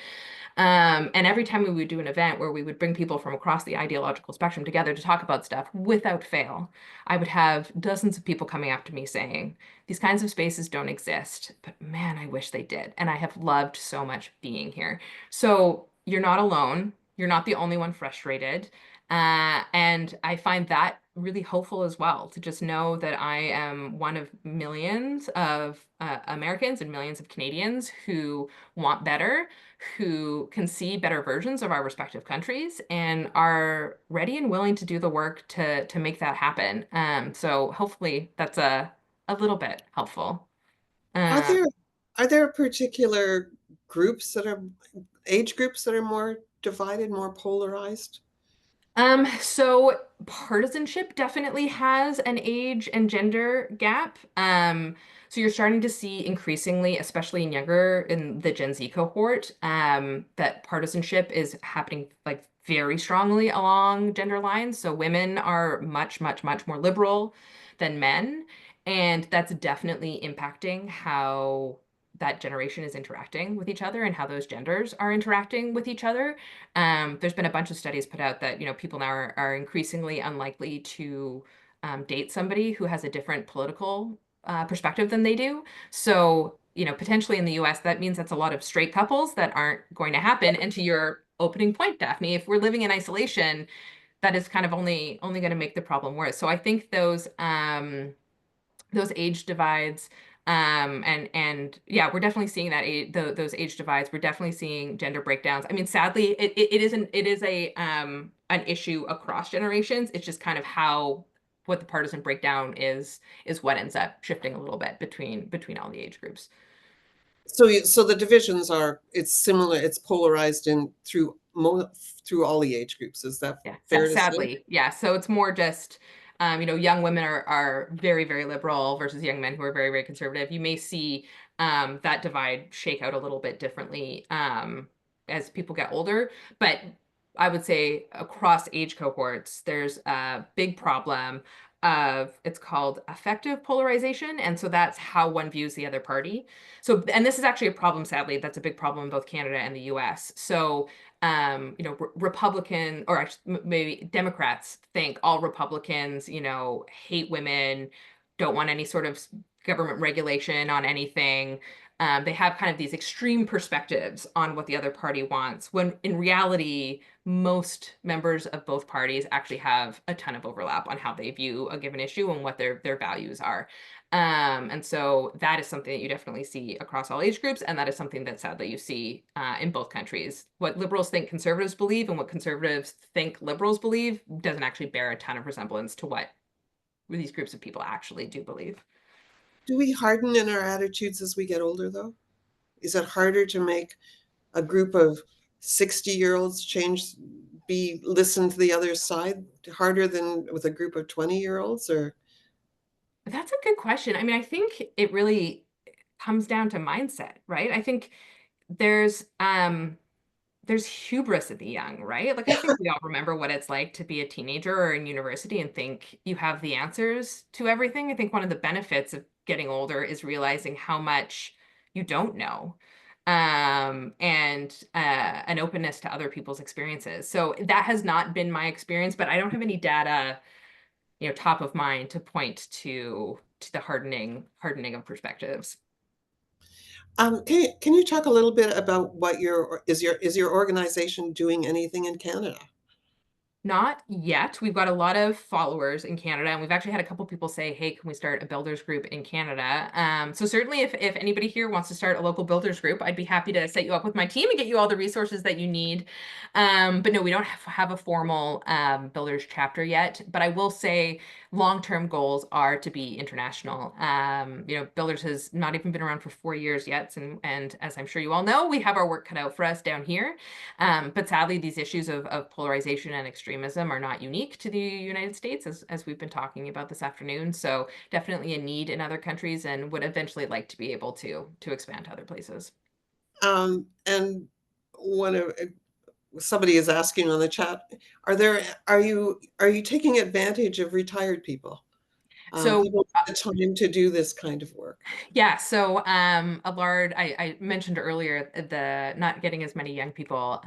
And every time we would do an event where we would bring people from across the ideological spectrum together to talk about stuff, without fail, I would have dozens of people coming up to me saying, these kinds of spaces don't exist, but man, I wish they did. And I have loved so much being here. So you're not alone. You're not the only one frustrated. And I find that really hopeful as well, to just know that I am one of millions of Americans and millions of Canadians who want better, who can see better versions of our respective countries, and are ready and willing to do the work to make that happen. So hopefully that's a little bit helpful. Are Uh, there particular groups that are age groups that are more divided, more polarized? so partisanship definitely has an age and gender gap. So you're starting to see increasingly, especially in the Gen Z cohort, that partisanship is happening like very strongly along gender lines. So women are much, much, much more liberal than men, and that's definitely impacting how that generation is interacting with each other and how those genders are interacting with each other. There's been a bunch of studies put out that, people now are increasingly unlikely to date somebody who has a different political perspective than they do. So, potentially in the US, that means that's a lot of straight couples that aren't going to happen. And to your opening point, Daphne, if we're living in isolation, that is kind of only going to make the problem worse. So I think those age divides, and yeah, we're definitely seeing those age divides. We're definitely seeing gender breakdowns. I mean, sadly, it is a an issue across generations. It's just kind of how what the partisan breakdown is what ends up shifting a little bit between all the age groups. So the divisions are, it's similar, it's polarized in through all the age groups. Is that Yeah, fair to say? sadly, yeah. So it's more just, young women are very, very liberal versus young men who are very, very conservative. You may see that divide shake out a little bit differently as people get older, but I would say across age cohorts, there's a big problem of it's called affective polarization, and so that's how one views the other party. So, and this is actually a problem, sadly, that's a big problem in both Canada and the US. So Republican or maybe Democrats think all Republicans, hate women, don't want any sort of government regulation on anything. They have kind of these extreme perspectives on what the other party wants, when in reality, most members of both parties actually have a ton of overlap on how they view a given issue and what their values are. And so that is something that you definitely see across all age groups, and that is something that sadly you see in both countries. What liberals think conservatives believe and what conservatives think liberals believe doesn't actually bear a ton of resemblance to what these groups of people actually do believe. Do we harden in our attitudes as we get older, though? Is it harder to make a group of 60-year-olds listen to the other side harder than with a group of 20-year-olds? Or That's a good question. I mean, I think it really comes down to mindset, right? I think there's there's hubris in the young, right? Like I think we all remember what it's like to be a teenager or in university and think you have the answers to everything. I think one of the benefits of getting older is realizing how much you don't know. And an openness to other people's experiences. So that has not been my experience, but I don't have any data, top of mind to point to the hardening of perspectives. can you talk a little bit about what your organization doing anything in Canada? Not yet. We've got a lot of followers in Canada, and we've actually had a couple people say, "Hey, can we start a builders group in Canada?" So certainly, if anybody here wants to start a local builders group, I'd be happy to set you up with my team and get you all the resources that you need. But no, we don't have a formal builders chapter yet. But I will say, long-term goals are to be international. Builders has not even been around for 4 years yet, and as I'm sure you all know, we have our work cut out for us down here. But sadly, these issues of polarization and extremism are not unique to the United States, as we've been talking about this afternoon. So definitely a need in other countries, and would eventually like to be able to expand to other places. And one of somebody is asking on the chat, are you taking advantage of retired people? So people have the time to do this kind of work? yeah, so I mentioned earlier the not getting as many young people.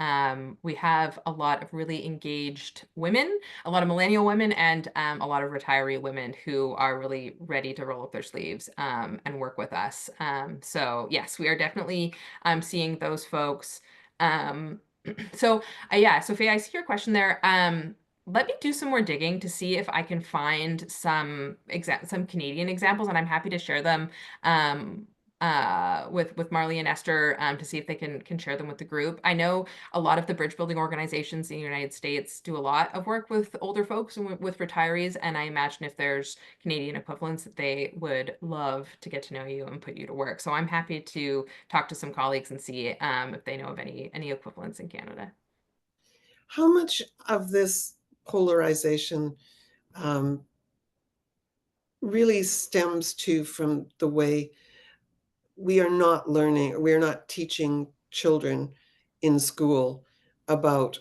We have a lot of really engaged women, a lot of millennial women, and a lot of retiree women who are really ready to roll up their sleeves and work with us. So yes, we are definitely seeing those folks. Um, so yeah, Sophia, I see your question there. Let me do some more digging to see if I can find some Canadian examples, and I'm happy to share them um, with Marley and Esther to see if they can share them with the group. I know a lot of the bridge building organizations in the United States do a lot of work with older folks and with retirees, and I imagine if there's Canadian equivalents that they would love to get to know you and put you to work. So I'm happy to talk to some colleagues and see if they know of any equivalents in Canada. How much of this polarization um, really stems to from the way we are not learning, or we are not teaching children in school about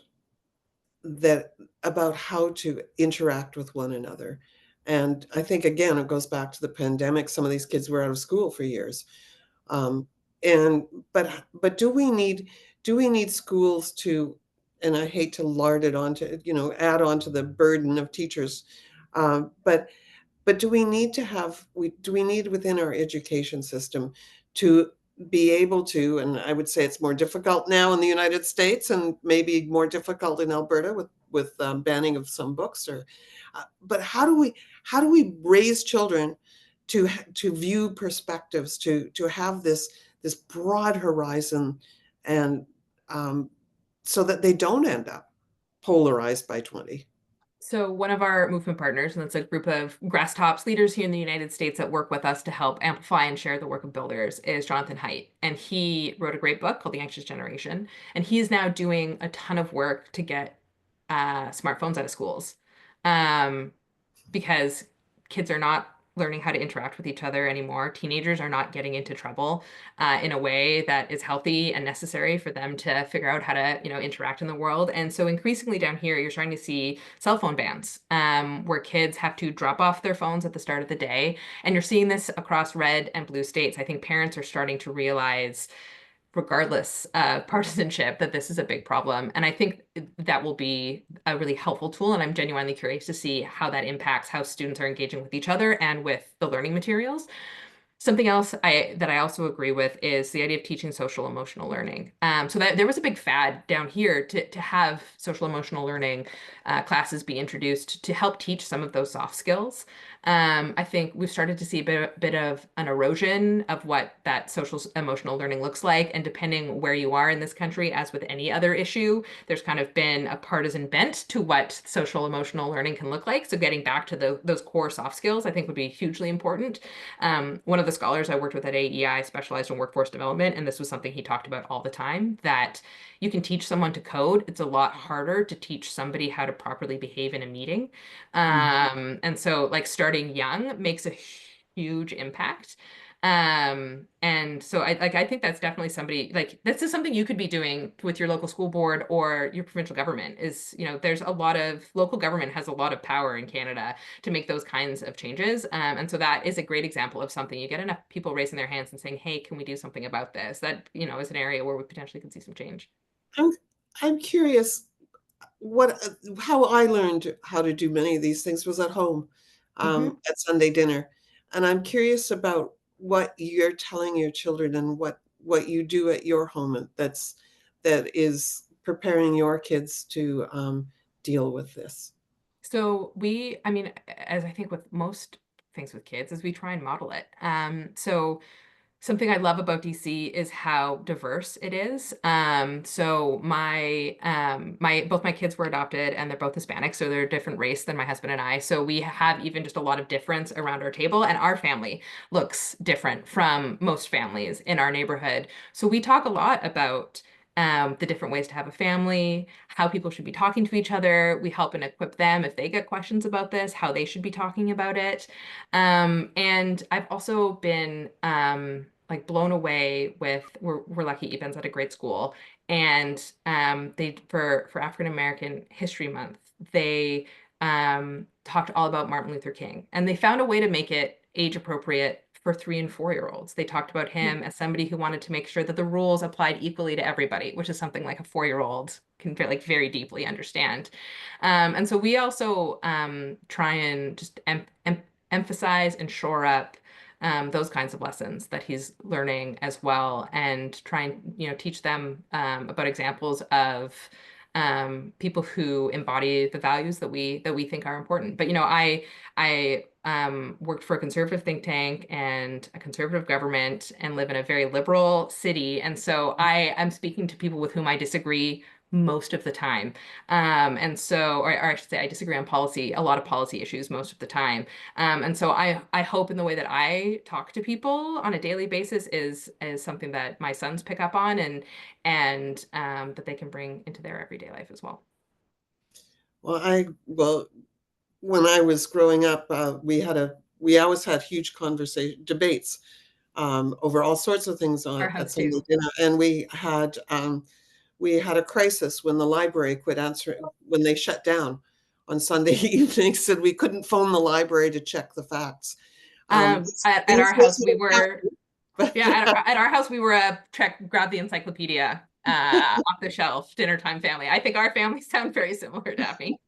that, about how to interact with one another. And I think, again, it goes back to the pandemic. Some of these kids were out of school for years. Um, and but do we need schools to, and I hate to lard it onto, add on to the burden of teachers, but do we need within our education system to be able to, and I would say it's more difficult now in the United States and maybe more difficult in Alberta with banning of some books, or but how do we raise children to view perspectives, to have this broad horizon, and so that they don't end up polarized by 20. So one of our movement partners, and that's a group of grass tops leaders here in the United States that work with us to help amplify and share the work of builders, is Jonathan Haidt. And he wrote a great book called The Anxious Generation. And he's now doing a ton of work to get smartphones out of schools. Um, because kids are not learning how to interact with each other anymore. Teenagers are not getting into trouble in a way that is healthy and necessary for them to figure out how to, interact in the world. And so increasingly down here, you're starting to see cell phone bans, where kids have to drop off their phones at the start of the day. And you're seeing this across red and blue states. I think parents are starting to realize, regardless of partisanship, that this is a big problem. And I think that will be a really helpful tool. And I'm genuinely curious to see how that impacts how students are engaging with each other and with the learning materials. Something else that I also agree with is the idea of teaching social emotional learning. So that there was a big fad down here to have social emotional learning classes be introduced to help teach some of those soft skills. I think we've started to see a bit of an erosion of what that social emotional learning looks like. And depending where you are in this country, as with any other issue, there's kind of been a partisan bent to what social emotional learning can look like. So getting back to those core soft skills, I think would be hugely important. One of the scholars I worked with at AEI specialized in workforce development, and this was something he talked about all the time, that you can teach someone to code. It's a lot harder to teach somebody how to properly behave in a meeting. And so like starting young makes a huge impact. And so I think that's definitely somebody, like, this is something you could be doing with your local school board or your provincial government. Is, there's a lot of local government has a lot of power in Canada to make those kinds of changes. And so that is a great example of something. You get enough people raising their hands and saying, hey, can we do something about this? That, is an area where we potentially could see some change. I'm I'm curious, what how I learned how to do many of these things was at home, Mhm. at Sunday dinner, and I'm curious about what you're telling your children, and what you do at your home, that is preparing your kids to deal with this. So I mean, as I think with most things with kids, is we try and model it. So something I love about DC is how diverse it is. So my both my kids were adopted and they're both Hispanic, so they're a different race than my husband and I. So we have even just a lot of difference around our table, and our family looks different from most families in our neighborhood. So we talk a lot about the different ways to have a family, how people should be talking to each other. We help and equip them if they get questions about this, how they should be talking about it. And I've also been like blown away with we're lucky Eben's at a great school, and they for African American History Month they talked all about Martin Luther King, and they found a way to make it age appropriate for 3 and 4-year-olds. They talked about him as somebody who wanted to make sure that the rules applied equally to everybody, which is something like a 4-year-old can like very deeply understand. And so we also try and just emphasize and shore up those kinds of lessons that he's learning as well, and try and teach them about examples of people who embody the values that we think are important. But I worked for a conservative think tank and a conservative government and live in a very liberal city, and so I am speaking to people with whom I disagree most of the time. And so, or I should say, I disagree on policy, a lot of policy issues most of the time. And so I hope in the way that I talk to people on a daily basis is something that my sons pick up on, and that they can bring into their everyday life as well. Well, when I was growing up, we always had huge debates over all sorts of things Our on at house Sunday too. dinner, and we had a crisis when the library quit answering, when they shut down on Sunday evenings, and we couldn't phone the library to check the facts. At our house, we were, yeah, at our house, we were a grab the encyclopedia off the shelf, dinner time family. I think our families sound very similar, Daphne.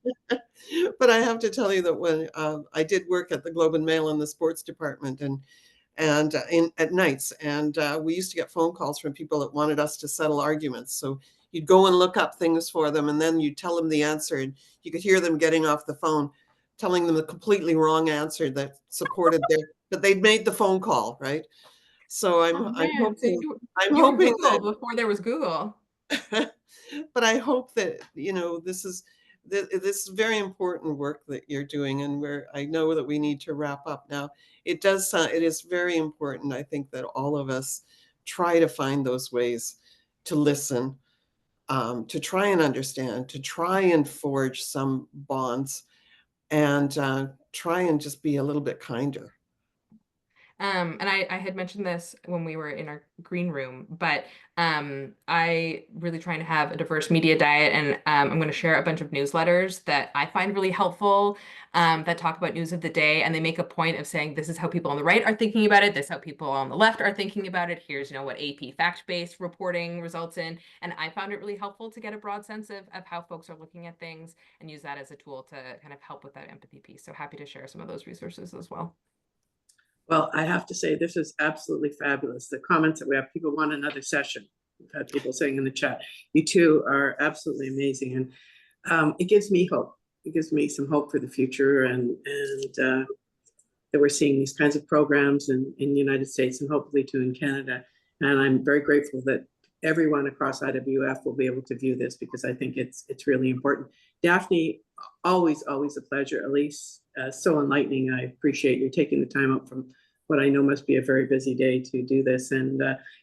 But I have to tell you that when I did work at the Globe and Mail in the sports department, and at nights, and we used to get phone calls from people that wanted us to settle arguments. So you'd go and look up things for them, and then you'd tell them the answer, and you could hear them getting off the phone, telling them the completely wrong answer that supported but they'd made the phone call, right? So I'm So hoping you were Google before there was Google. but I hope that this is very important work that you're doing, and I know that we need to wrap up now. It is very important, I think, that all of us try to find those ways to listen, to try and understand, to try and forge some bonds, and try and just be a little bit kinder. And I had mentioned this when we were in our green room, but I really trying to have a diverse media diet, and I'm going to share a bunch of newsletters that I find really helpful, that talk about news of the day, and they make a point of saying this is how people on the right are thinking about it, this is how people on the left are thinking about it. Here's what AP fact-based reporting results in, and I found it really helpful to get a broad sense of how folks are looking at things, and use that as a tool to kind of help with that empathy piece. So happy to share some of those resources as well. Well, I have to say, this is absolutely fabulous. The comments that we have, people want another session. We've had people saying in the chat, you two are absolutely amazing. And it gives me hope. It gives me some hope for the future, and that we're seeing these kinds of programs in the United States, and hopefully too in Canada. And I'm very grateful that everyone across IWF will be able to view this, because I think it's really important. Daphne, always a pleasure. Elyse, so enlightening. I appreciate you taking the time up from what I know must be a very busy day to do this. And